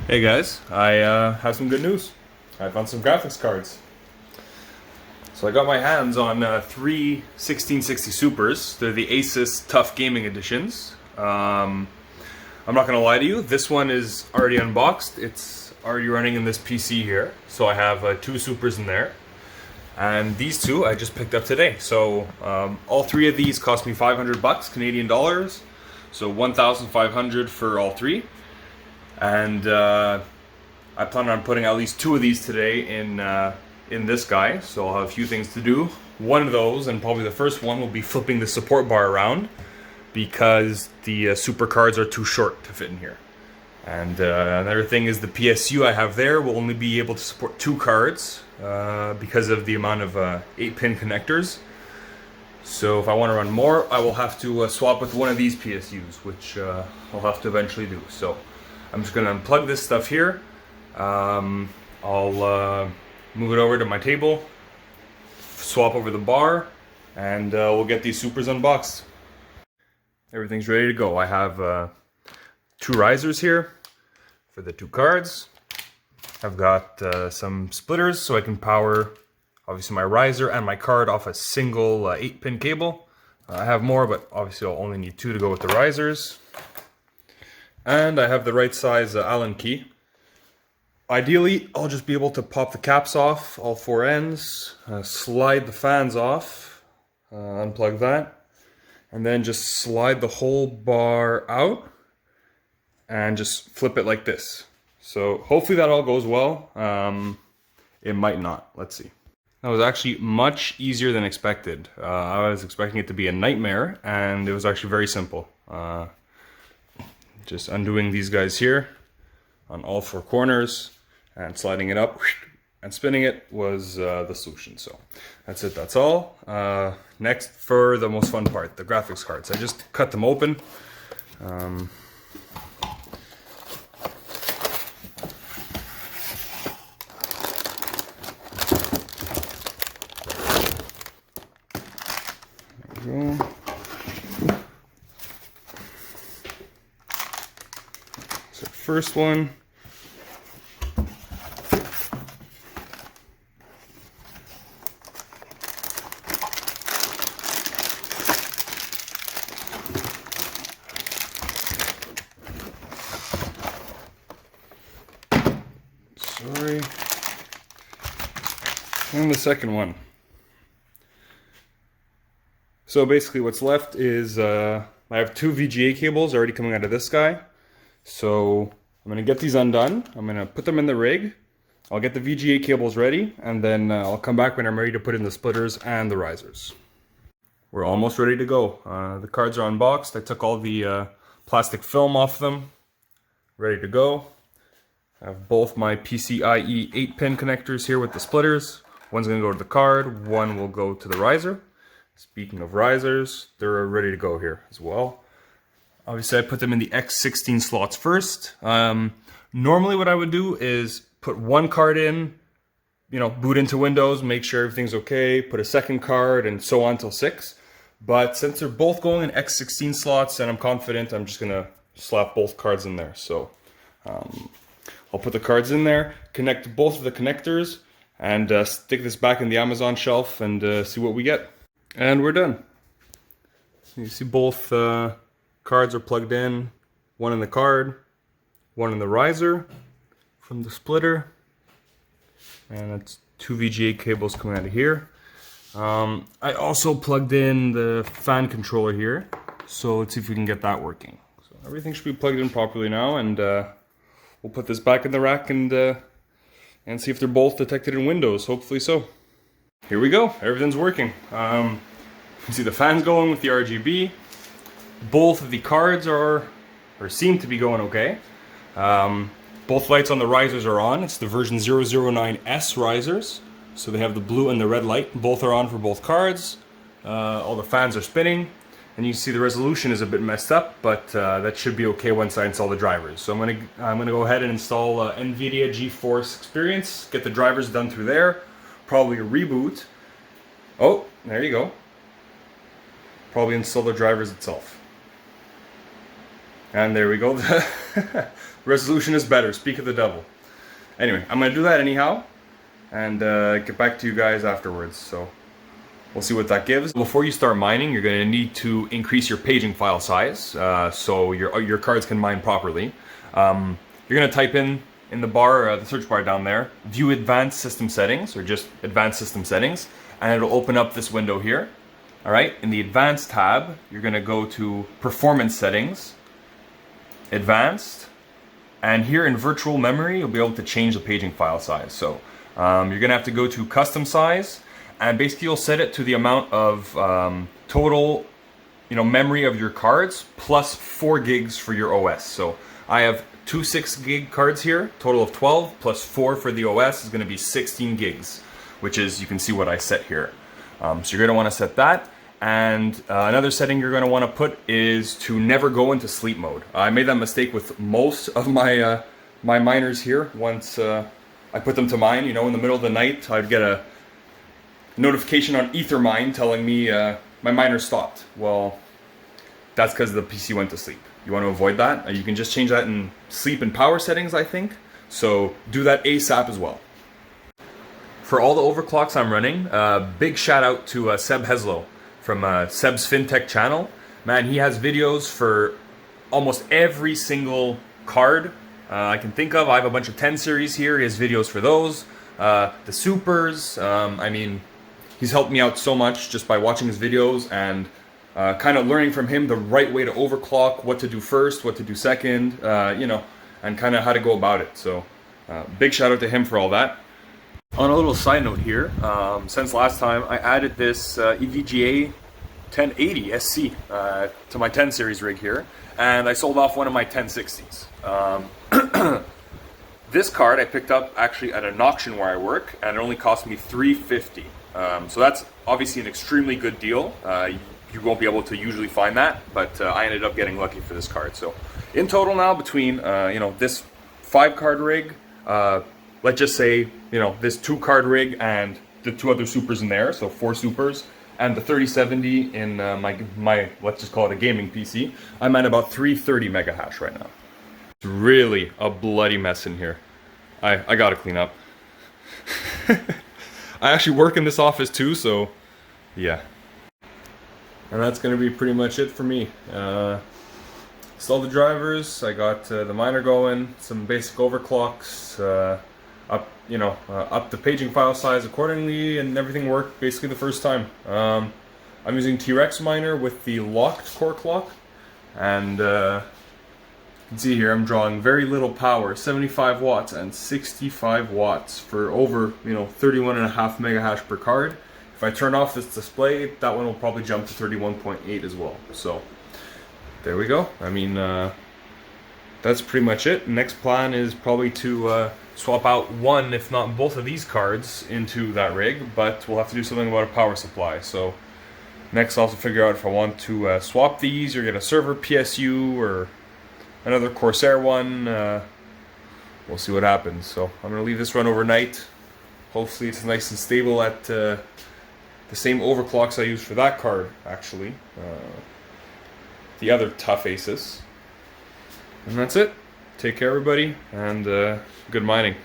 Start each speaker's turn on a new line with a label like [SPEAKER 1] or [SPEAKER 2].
[SPEAKER 1] Hey guys, I have some good news. I found some graphics cards. So I got my hands on three 1660 Supers. They're the Asus Tough Gaming Editions. I'm not gonna lie to you, this one is already unboxed. It's already running in this PC here. So I have two Supers in there. And these two I just picked up today. So all three of these cost me 500 bucks Canadian dollars. So 1,500 for all three. And I plan on putting at least two of these today in this guy, so I'll have a few things to do. One of those, and probably the first one, will be flipping the support bar around because the super cards are too short to fit in here. And another thing is the PSU I have there will only be able to support two cards because of the amount of 8-pin connectors. So if I want to run more, I will have to swap with one of these PSUs, which I'll have to eventually do. So I'm just going to unplug this stuff here. I'll move it over to my table, swap over the bar, and we'll get these supers unboxed. Everything's ready to go. I have two risers here for the two cards. I've got some splitters so I can power obviously my riser and my card off a single 8-pin cable. I have more, but obviously I'll only need two to go with the risers. And I have the right size Allen key. Ideally, I'll just be able to pop the caps off, all four ends, slide the fans off, unplug that, and then just slide the whole bar out and just flip it like this. So hopefully that all goes well. It might not. Let's see. That was actually much easier than expected. I was expecting it to be a nightmare, and it was actually very simple. Just undoing these guys here on all four corners and sliding it up and spinning it was the solution. So that's it, that's all. Next, for the most fun part, the graphics cards. I just cut them open. There we go. First one. Sorry. And the second one. So basically what's left is I have two VGA cables already coming out of this guy. So I'm going to get these undone. I'm going to put them in the rig. I'll get the VGA cables ready, and then I'll come back when I'm ready to put in the splitters and the risers. We're almost ready to go. The cards are unboxed. I took all the plastic film off them. Ready to go. I have both my PCIe 8-pin connectors here with the splitters. One's going to go to the card, one will go to the riser. Speaking of risers, they're ready to go here as well. Obviously, I put them in the X16 slots first. Normally what I would do is put one card in, boot into Windows, make sure everything's okay, put a second card, and so on till 6. But since they're both going in X16 slots, and I'm confident, I'm just gonna slap both cards in there. So I'll put the cards in there, connect both of the connectors, and stick this back in the Amazon shelf and see what we get. And we're done. You see both cards are plugged in, one in the card, one in the riser from the splitter, and that's two VGA cables coming out of here. I also plugged in the fan controller here, so let's see if we can get that working. So everything should be plugged in properly now, and we'll put this back in the rack and see if they're both detected in Windows. Hopefully so. Here we go. Everything's working. You can see the fans going with the RGB. Both of the cards are seem to be going okay. Both lights on the risers are on. It's the version 009S risers. So they have the blue and the red light. Both are on for both cards. All the fans are spinning. And you can see the resolution is a bit messed up, but that should be okay once I install the drivers. So I'm gonna go ahead and install NVIDIA GeForce Experience, get the drivers done through there, probably a reboot. Oh, there you go. Probably install the drivers itself. And there we go. The resolution is better. Speak of the devil. Anyway, I'm going to do that anyhow, and get back to you guys afterwards. So we'll see what that gives. Before you start mining, you're going to need to increase your paging file size so your cards can mine properly. You're going to type in the bar, the search bar down there, view advanced system settings, or just advanced system settings, and it'll open up this window here. All right, in the advanced tab, you're going to go to performance settings, advanced, and here in virtual memory, you'll be able to change the paging file size. So you're going to have to go to custom size, and basically you'll set it to the amount of total memory of your cards plus 4 gigs for your OS. So I have 2 6 gig cards here, total of 12, plus 4 for the OS is going to be 16 gigs, which is, you can see what I set here. So you're going to want to set that. And another setting you're going to want to put is to never go into sleep mode. I made that mistake with most of my my miners here. Once I put them to mine, in the middle of the night, I'd get a notification on EtherEUM telling me my miner stopped. Well, that's because the PC went to sleep. You want to avoid that. You can just change that in sleep and power settings, I think. So do that ASAP as well. For all the overclocks I'm running, big shout out to Seb Heslow from Seb's FinTech channel. Man, he has videos for almost every single card I can think of. I have a bunch of 10 series here. He has videos for those. The supers. I mean, he's helped me out so much just by watching his videos and kind of learning from him the right way to overclock, what to do first, what to do second, and kind of how to go about it. So big shout out to him for all that. On a little side note here, since last time I added this EVGA 1080 SC to my 10 series rig here, and I sold off one of my 1060s. This card I picked up actually at an auction where I work, and it only cost me $350. So that's obviously an extremely good deal. You won't be able to usually find that, but I ended up getting lucky for this card. So in total now, between this 5-card rig, let's just say this 2-card rig and the 2 other supers in there, so 4 supers, and the 3070 in my let's just call it a gaming PC, I'm at about 330 mega hash right now. It's really a bloody mess in here. I gotta clean up. I actually work in this office too, so yeah. And that's going to be pretty much it for me. Installed the drivers, I got the miner going, some basic overclocks, up the paging file size accordingly, and everything worked basically the first time. I'm using T-Rex miner with the locked core clock, and you can see here I'm drawing very little power, 75 watts and 65 watts for over 31.5 mega hash per card. If I turn off this display, that one will probably jump to 31.8 as well. So there we go. I mean, that's pretty much it. Next plan is probably to swap out one, if not both of these cards into that rig, but we'll have to do something about a power supply. So next I'll also figure out if I want to swap these or get a Server PSU or another Corsair one. We'll see what happens. So I'm going to leave this run overnight. Hopefully it's nice and stable at the same overclocks I used for that card, actually. The other tough Asus. And that's it. Take care, everybody, and good mining.